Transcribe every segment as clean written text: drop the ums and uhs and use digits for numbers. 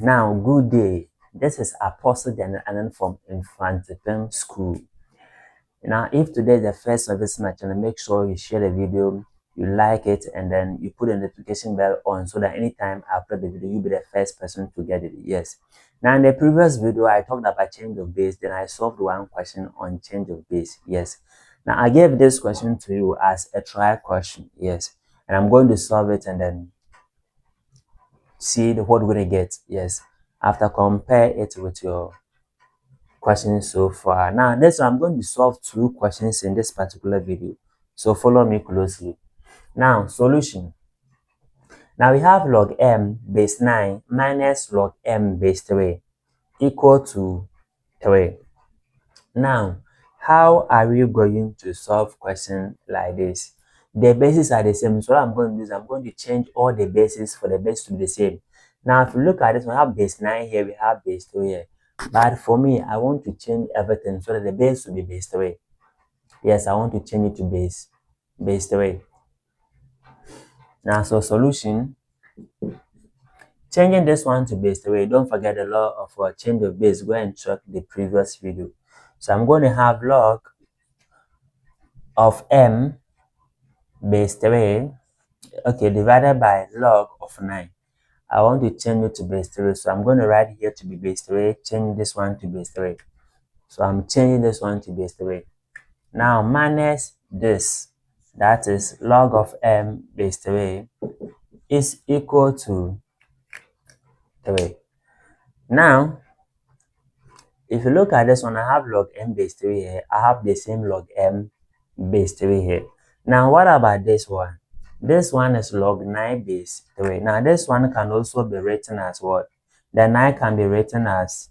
Now, good day. This is Apostle Daniel from Infantipem School. Now, if today is the first of this my channel, make sure you share the video, you like it, and then you put the notification bell on so that anytime I upload the video, you'll be the first person to get it. Yes. Now, in the previous video, I talked about change of base, then I solved one question on change of base. Yes. Now, I gave this question to you as a trial question. Yes. And I'm going to solve it and then see what we're going to get. Yes. After compare it with your questions so far. Now, this I'm going to solve two questions in this particular video. So follow me closely. Now, solution. Now we have log m base 9 minus log m base 3 equal to 3. Now, how are we going to solve question like this? The bases are the same. So what I'm going to do is I'm going to change all the bases for the base to be the same. Now, if you look at this, we have base 9 here, we have base 3 here. But for me, I want to change everything so that the base will be base 3. Yes, I want to change it to base 3. Now, so solution, changing this one to base 3. Don't forget the law of change of base. Go and check the previous video. So I'm going to have log of m base 3, okay, divided by log of 9. I want to change it to base 3. So I'm going to write here to be base 3, change this one to base 3. So I'm changing this one to base 3. Now, minus this, that is log of m base 3 is equal to 3. Now, if you look at this one, I have log m base 3 here. I have the same log m base 3 here. Now, what about this one? This one is log 9 base 3. Now, this one can also be written as what? The 9 can be written as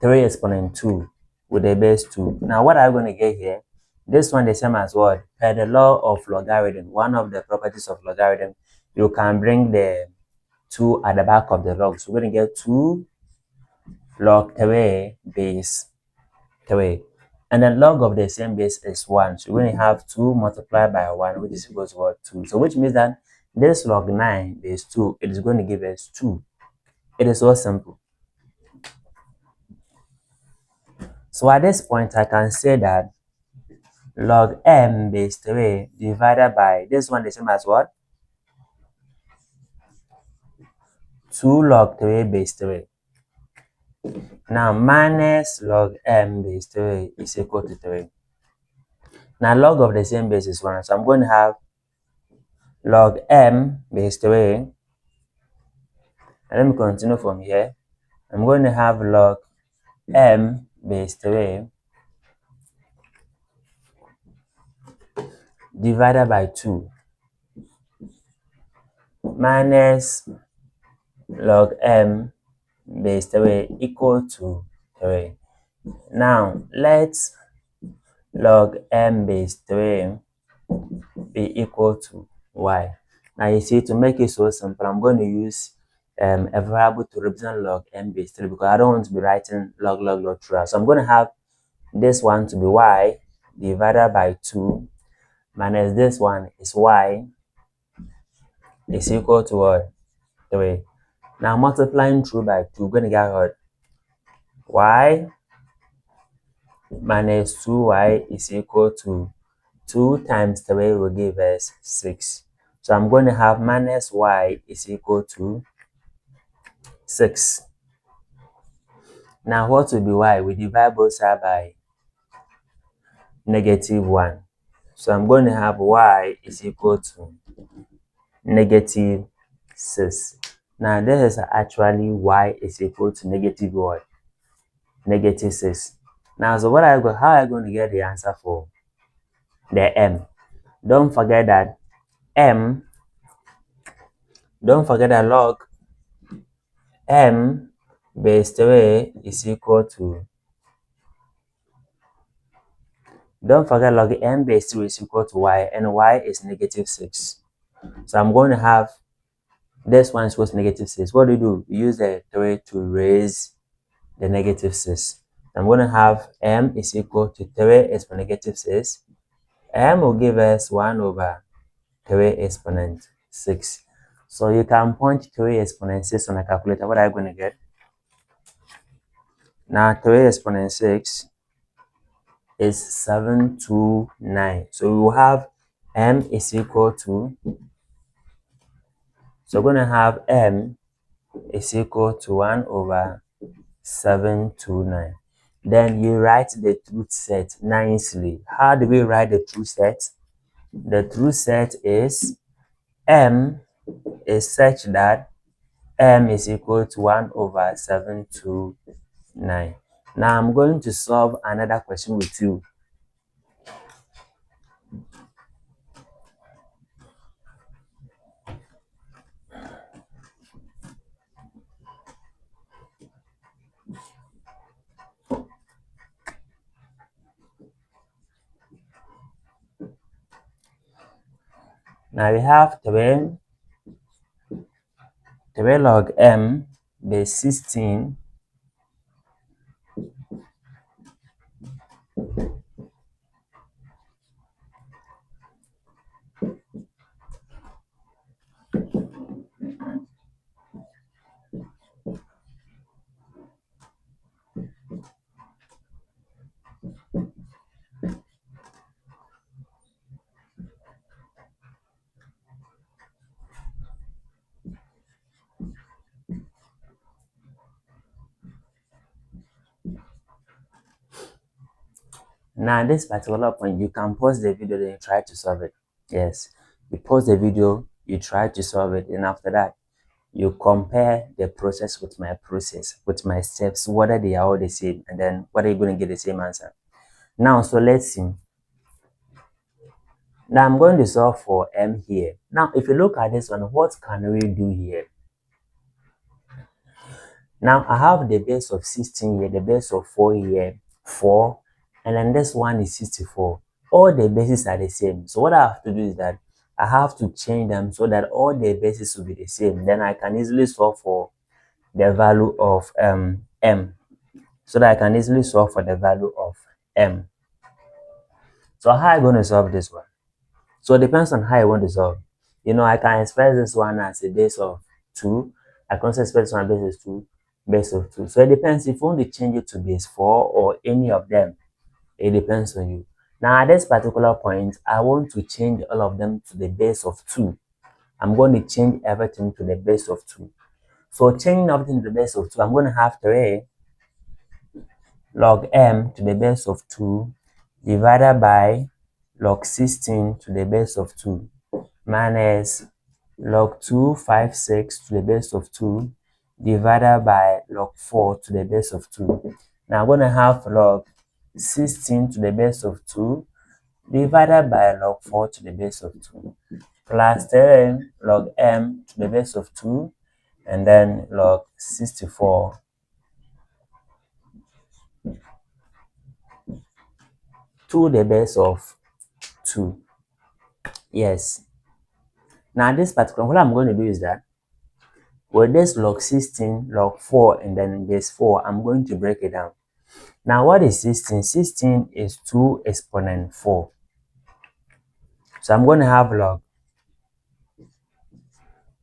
3 exponent 2 with a base 2. Now, what are we going to get here? This one the same as what? Per the law of logarithm, one of the properties of logarithm, you can bring the 2 at the back of the log. So we're going to get 2 log 3 base 3. And the log of the same base is 1. So we're going to have 2 multiplied by 1, which is equal to what? 2. So which means that this log 9 base 2, it is going to give us 2. It is so simple. So at this point, I can say that log m base 3 divided by this one the same as what? 2 log 3 base 3. Now minus log m base 3 is equal to 3. Now log of the same base is 1. So I'm going to have log m base 3. And let me continue from here. I'm going to have log m base 3 divided by 2 minus log m base 3 equal to 3. Now, let's log m base 3 be equal to y. Now, you see, to make it so simple, I'm going to use a variable to represent log m base 3 because I don't want to be writing log throughout. So I'm going to have this one to be y divided by 2 minus this one is y is equal to what? 3. Now, multiplying through by 2, we're going to get what? Y minus 2y is equal to 2 times 3 will give us 6. So I'm going to have minus y is equal to 6. Now what will be y? We divide both sides by negative 1. So I'm going to have y is equal to negative 6. Now this is actually y is equal to negative what? Negative 6. Now, so how are you going to get the answer for the m? Don't forget that log m base 3 is equal to, don't forget log m base 3 is equal to y, and y is negative 6. So I'm going to have this one is equal to negative 6. What do? We use the 3 to raise the negative 6. I'm going to have m is equal to 3 exponent negative 6. M will give us 1 over 3 exponent 6. So you can point 3 exponent 6 on a calculator. What are you going to get? Now 3 exponent 6 is 729. So we will have m is equal to, so we're going to have m is equal to 1 over 729. Then you write the truth set nicely. How do we write the truth set? The truth set is m is such that m is equal to 1 over 729. Now I'm going to solve another question with you. Now we have 3 log m base 16 . Now, at this particular point, you can pause the video and try to solve it. Yes, you pause the video, you try to solve it, and after that, you compare the process, with my steps, whether they are all the same, and then whether you're going to get the same answer. Now, so let's see. Now, I'm going to solve for m here. Now, if you look at this one, what can we do here? Now, I have the base of 16 here, the base of 4 here, 4, and then this one is 64. All the bases are the same. So what I have to do is that I have to change them so that all the bases will be the same. Then I can easily solve for the value of m. So that I can easily solve for the value of m. So how am I going to solve this one? So it depends on how I want to solve. You know, I can express this one as a base of 2. I can also express this one as base of 2, base of 2. So it depends if you want to change it to base 4 or any of them. It depends on you. Now at this particular point, I want to change all of them to the base of 2. I'm going to change everything to the base of 2. So changing everything to the base of 2, I'm going to have 3 log m to the base of 2 divided by log 16 to the base of 2 minus log 256 to the base of 2 divided by log 4 to the base of 2. Now I'm going to have log 16 to the base of 2 divided by log 4 to the base of 2 plus 10 log m to the base of 2 and then log 64 to the base of 2. Yes. Now this particular, what I'm going to do is that with this log 16, log 4, and then base 4, I'm going to break it down. Now what is 16? 16 is 2 exponent 4. So I'm going to have log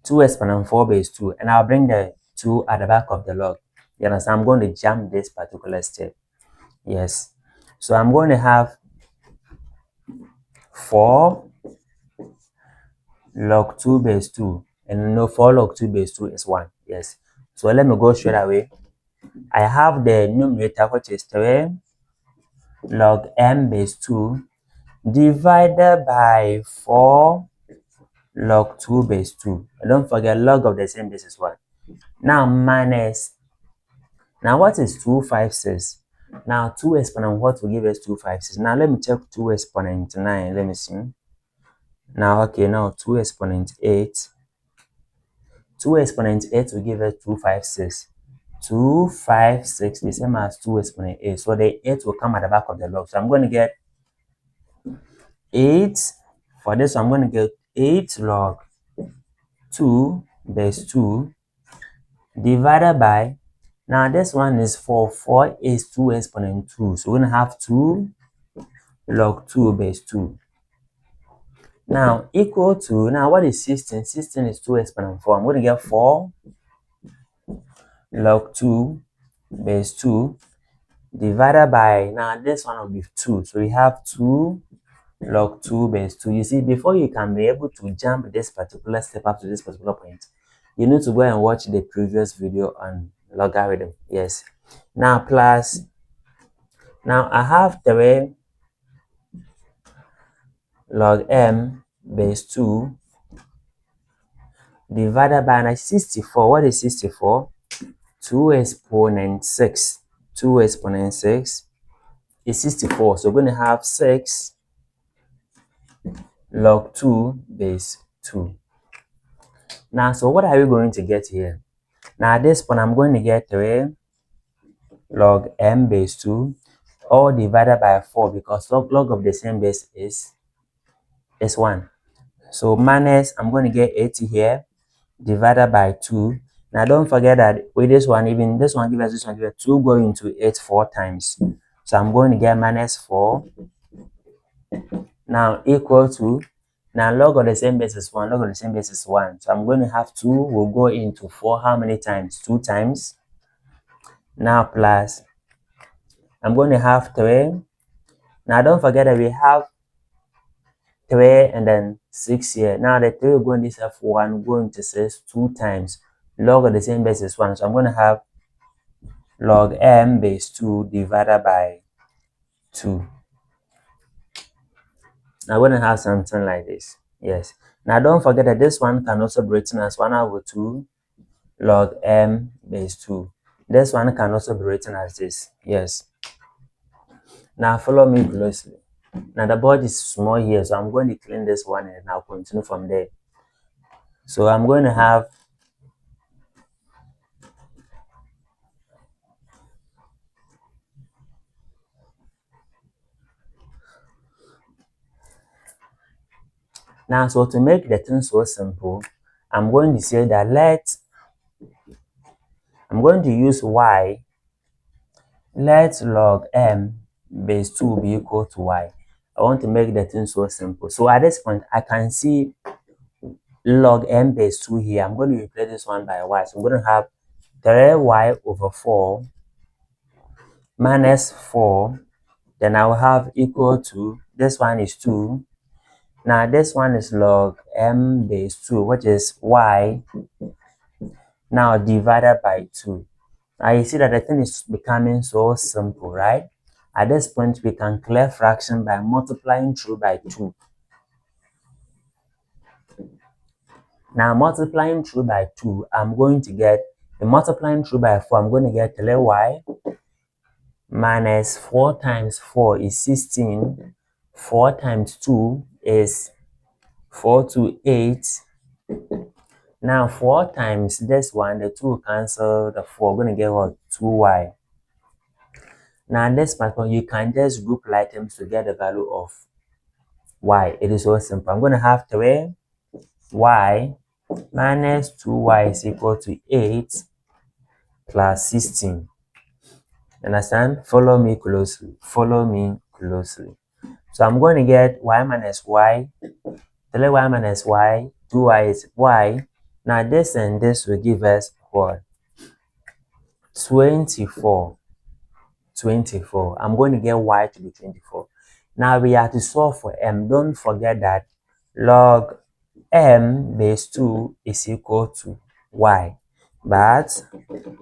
2 exponent 4 base 2, and I'll bring the 2 at the back of the log. You understand? I'm going to jump this particular step. Yes. So I'm going to have 4 log 2 base 2, and you know 4 log 2 base 2 is 1. Yes. So let me go straight away. I have the numerator, which is 3 log m base 2 divided by 4 log 2 base 2. And don't forget, log of the same base is 1. Now minus, now what is 256? Now 2 exponent what will give us 256? Now let me check 2 exponent 9. Let me see. Now okay, now 2 exponent 8. 2 exponent 8 will give us 256. 256 the same as 2 exponent 8. So the 8 will come at the back of the log. So I'm going to get 8. For this, I'm going to get 8 log 2 base 2 divided by, now this one is 4. 4 is 2 exponent 2. So we're going to have 2 log 2 base 2 Now equal to, now what is 16? 16 is 2 exponent 4. I'm going to get 4 log 2 base 2 divided by, now this one will be 2. So we have 2 log 2 base 2. You see, before you can be able to jump this particular step up to this particular point, you need to go and watch the previous video on logarithm. Yes. Now plus, now I have 3 log m base 2 divided by 64. What is 64? 2 exponent 6. 2 exponent 6 is 64. So we're going to have 6 log 2 base 2. Now, so what are we going to get here? Now, at this point, I'm going to get 3 log m base 2 all divided by 4 because log of the same base is 1. So minus, I'm going to get 80 here divided by 2. Now don't forget that with this one, even this one give us 2 going to 8 4 times. So I'm going to get minus 4 now equal to, now log of the same base is 1, log of the same base is 1. So I'm going to have 2 will go into 4 how many times? 2 times. Now plus, I'm going to have 3. Now don't forget that we have 3 and then 6 here. Now the 3 will go in this F1 going to 6 2 times. Log of the same base is 1. So I'm going to have log m base 2 divided by 2. Now we're going to have something like this. Yes. Now don't forget that this one can also be written as 1 over 2 log m base 2. This one can also be written as this. Yes. Now follow me closely. Now the board is small here, so I'm going to clean this one and I'll continue from there. So I'm going to have now, so to make the thing so simple, I'm going to say that I'm going to use y. Let log m base 2 be equal to y. I want to make the thing so simple. So at this point, I can see log m base 2 here. I'm going to replace this one by y. So I'm going to have 3y over 4 minus 4. Then I will have equal to, this one is 2. Now this one is log m base 2, which is y. Now divided by 2. Now you see that the thing is becoming so simple, right? At this point, we can clear fraction by multiplying through by 2. Now multiplying through by 2, I'm going to get, multiplying through by 4, I'm going to get 3y minus 4 times 4 is 16. 4 times 2 is 4 to 8. Now 4 times this one, the 2 cancel the 4, we're going to get what? 2y. Now in this part, you can just group items to get the value of y. It is so simple. I'm going to have 3y minus 2y is equal to 8 plus 16. Understand? Follow me closely. Follow me closely. So I'm going to get y minus y, 3y minus y, 2y is y. Now this and this will give us what? 24. 24. I'm going to get y to be 24. Now we have to solve for m. Don't forget that log m base 2 is equal to y. But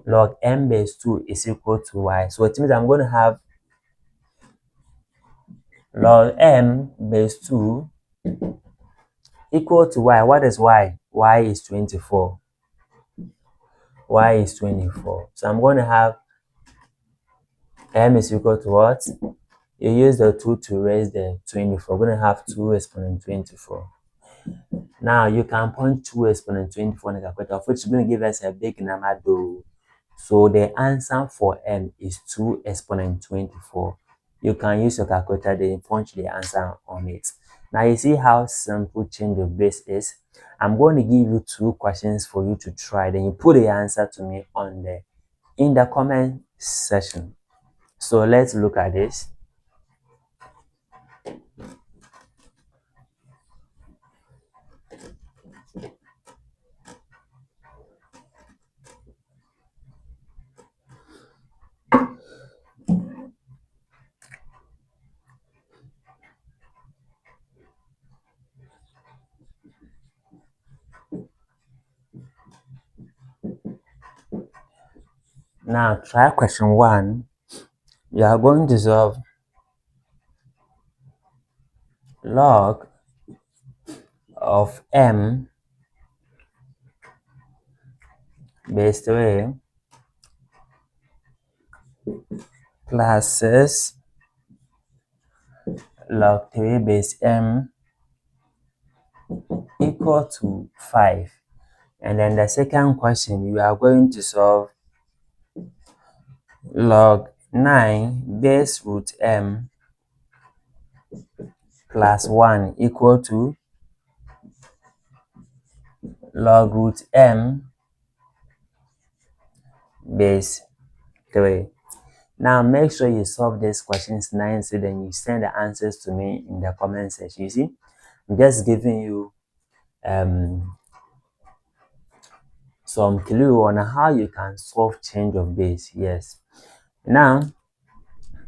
log m base 2 is equal to y. So it means I'm going to have log m base 2 equal to y. What is y? Y is 24. Y is 24. So I'm going to have m is equal to what? You use the 2 to raise the 24. We're going to have 2 exponent 24. Now you can point 2 exponent 24 in the calculator, which is going to give us a big number though. So the answer for m is 2 exponent 24. You can use your calculator then punch the answer on it. Now you see how simple change of base is. I'm going to give you 2 questions for you to try. Then you put the answer to me in the comment section. So let's look at this. Now try question 1. You are going to solve log of m base 3 plus 6 log 3 base m equal to 5. And then the second question, you are going to solve log 9 base root m plus 1 equal to log root m base 3. Now make sure you solve these questions nicely, then you send the answers to me in the comment section. You see, I'm just giving you some clue on how you can solve change of base. Yes. Now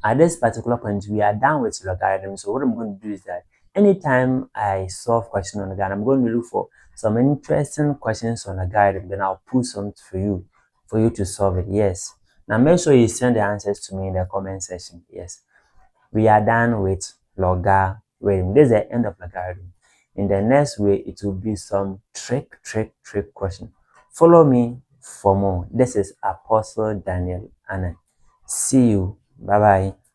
at this particular point, we are done with logarithm. So what I'm going to do is that anytime I solve question on logarithm, I'm going to look for some interesting questions on logarithm. Then I'll put some for you to solve it. Yes. Now make sure you send the answers to me in the comment section. Yes. We are done with logarithm. This is the end of logarithm. In the next way, it will be some trick question. Follow me for more. This is Apostle Daniel Anna. See you. Bye bye.